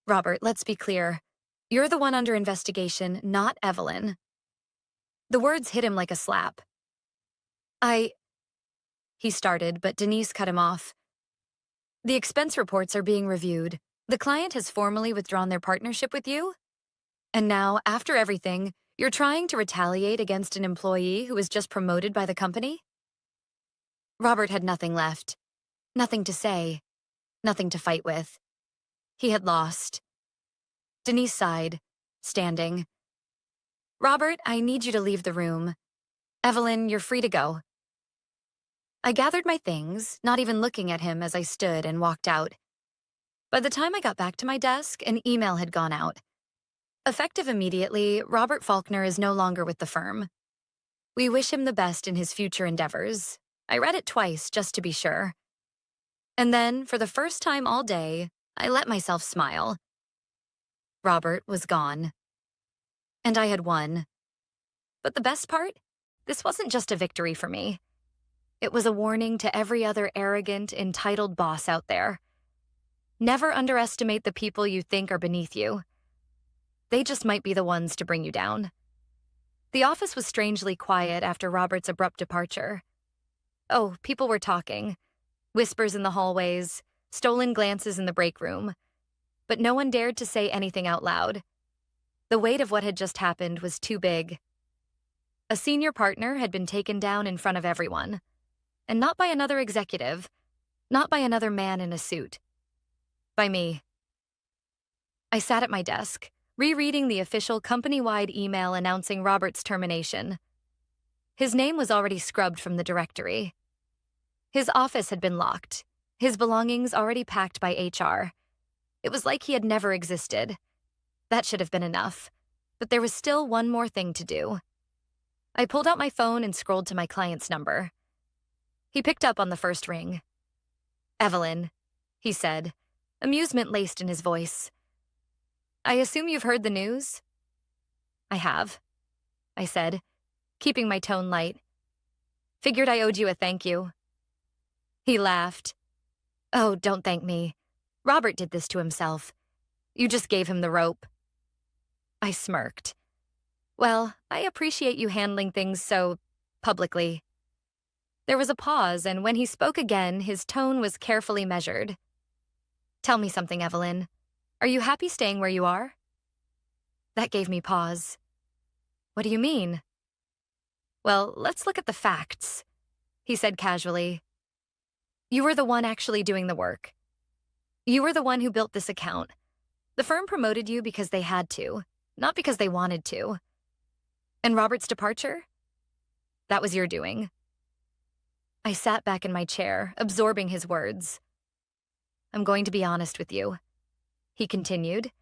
S1: Robert, let's be clear. You're the one under investigation, not Evelyn. The words hit him like a slap. He started, but Denise cut him off. The expense reports are being reviewed. The client has formally withdrawn their partnership with you. And now, after everything, you're trying to retaliate against an employee who was just promoted by the company? Robert had nothing left. Nothing to say. Nothing to fight with. He had lost. Denise sighed, standing. Robert, I need you to leave the room. Evelyn, you're free to go. I gathered my things, not even looking at him as I stood and walked out. By the time I got back to my desk, an email had gone out. Effective immediately, Robert Faulkner is no longer with the firm. We wish him the best in his future endeavors. I read it twice just to be sure. And then, for the first time all day, I let myself smile. Robert was gone. And I had won. But the best part? This wasn't just a victory for me. It was a warning to every other arrogant, entitled boss out there. Never underestimate the people you think are beneath you. They just might be the ones to bring you down. The office was strangely quiet after Robert's abrupt departure. Oh, people were talking. Whispers in the hallways, stolen glances in the break room. But no one dared to say anything out loud. The weight of what had just happened was too big. A senior partner had been taken down in front of everyone. And not by another executive, not by another man in a suit. By me. I sat at my desk, rereading the official company-wide email announcing Robert's termination. His name was already scrubbed from the directory. His office had been locked, his belongings already packed by HR. It was like he had never existed. That should have been enough, but there was still one more thing to do. I pulled out my phone and scrolled to my client's number. He picked up on the first ring. "Evelyn," he said, amusement laced in his voice. "I assume you've heard the news?" "I have," I said, keeping my tone light. "Figured I owed you a thank you." He laughed. "Oh, don't thank me. Robert did this to himself. You just gave him the rope." I smirked. "Well, I appreciate you handling things so publicly." There was a pause, and when he spoke again, his tone was carefully measured. "Tell me something, Evelyn. Are you happy staying where you are?" That gave me pause. "What do you mean?" "Well, let's look at the facts," he said casually. "You were the one actually doing the work. You were the one who built this account. The firm promoted you because they had to, not because they wanted to. And Robert's departure? That was your doing." I sat back in my chair, absorbing his words. "I'm going to be honest with you," he continued.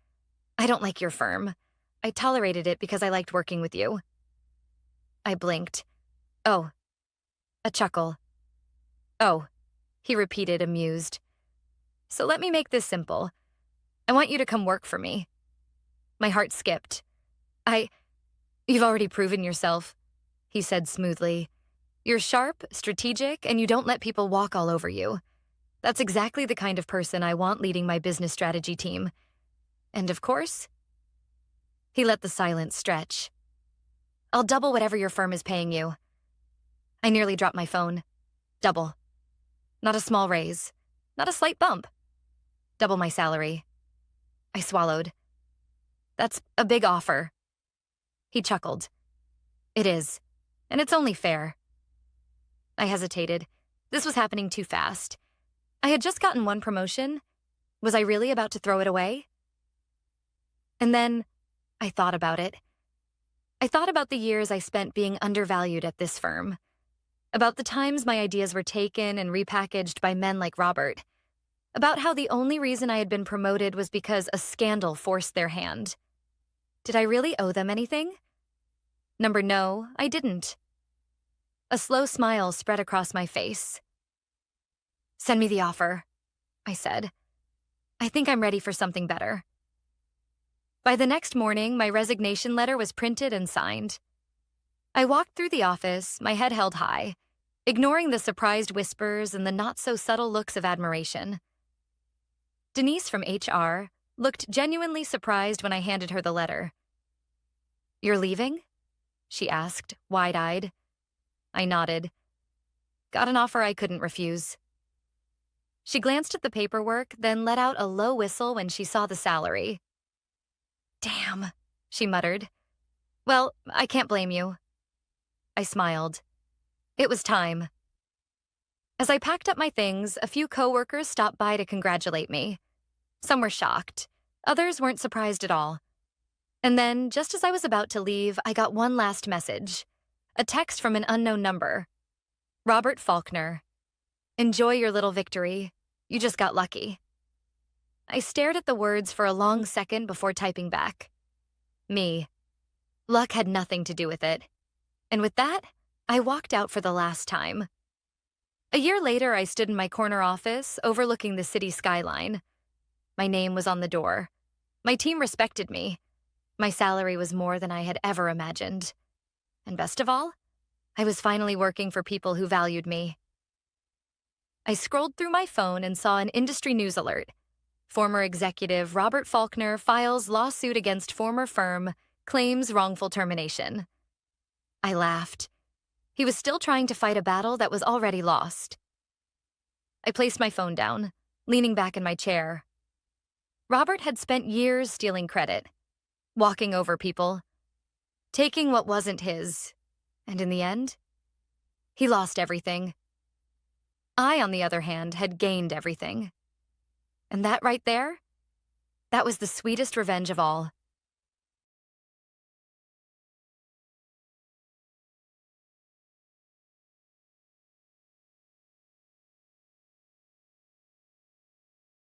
S1: "I don't like your firm. I tolerated it because I liked working with you." I blinked. "Oh." A chuckle. "Oh," he repeated, amused. "So let me make this simple. I want you to come work for me." My heart skipped. You've already proven yourself," he said smoothly. "You're sharp, strategic, and you don't let people walk all over you. That's exactly the kind of person I want leading my business strategy team. And of course," he let the silence stretch, "I'll double whatever your firm is paying you." I nearly dropped my phone. Double. Not a small raise. Not a slight bump. Double my salary. I swallowed. "That's a big offer." He chuckled. "It is. And it's only fair." I hesitated. This was happening too fast. I had just gotten one promotion. Was I really about to throw it away? And then I thought about it. I thought about the years I spent being undervalued at this firm. About the times my ideas were taken and repackaged by men like Robert. About how the only reason I had been promoted was because a scandal forced their hand. Did I really owe them anything? No, I didn't. A slow smile spread across my face. "Send me the offer," I said. "I think I'm ready for something better." By the next morning, my resignation letter was printed and signed. I walked through the office, my head held high, ignoring the surprised whispers and the not-so-subtle looks of admiration. Denise from HR looked genuinely surprised when I handed her the letter. "You're leaving?" she asked, wide-eyed. I nodded. "Got an offer I couldn't refuse." She glanced at the paperwork, then let out a low whistle when she saw the salary. "Damn," she muttered. "Well, I can't blame you." I smiled. It was time. As I packed up my things, a few coworkers stopped by to congratulate me. Some were shocked. Others weren't surprised at all. And then, just as I was about to leave, I got one last message. A text from an unknown number. "Robert Faulkner. Enjoy your little victory. You just got lucky." I stared at the words for a long second before typing back. Me. Luck had nothing to do with it. And with that, I walked out for the last time. A year later, I stood in my corner office, overlooking the city skyline. My name was on the door. My team respected me. My salary was more than I had ever imagined. And best of all, I was finally working for people who valued me. I scrolled through my phone and saw an industry news alert. Former executive Robert Faulkner files lawsuit against former firm, claims wrongful termination. I laughed. He was still trying to fight a battle that was already lost. I placed my phone down, leaning back in my chair. Robert had spent years stealing credit, walking over people, taking what wasn't his, and in the end, he lost everything. I, on the other hand, had gained everything. And that right there, that was the sweetest revenge of all.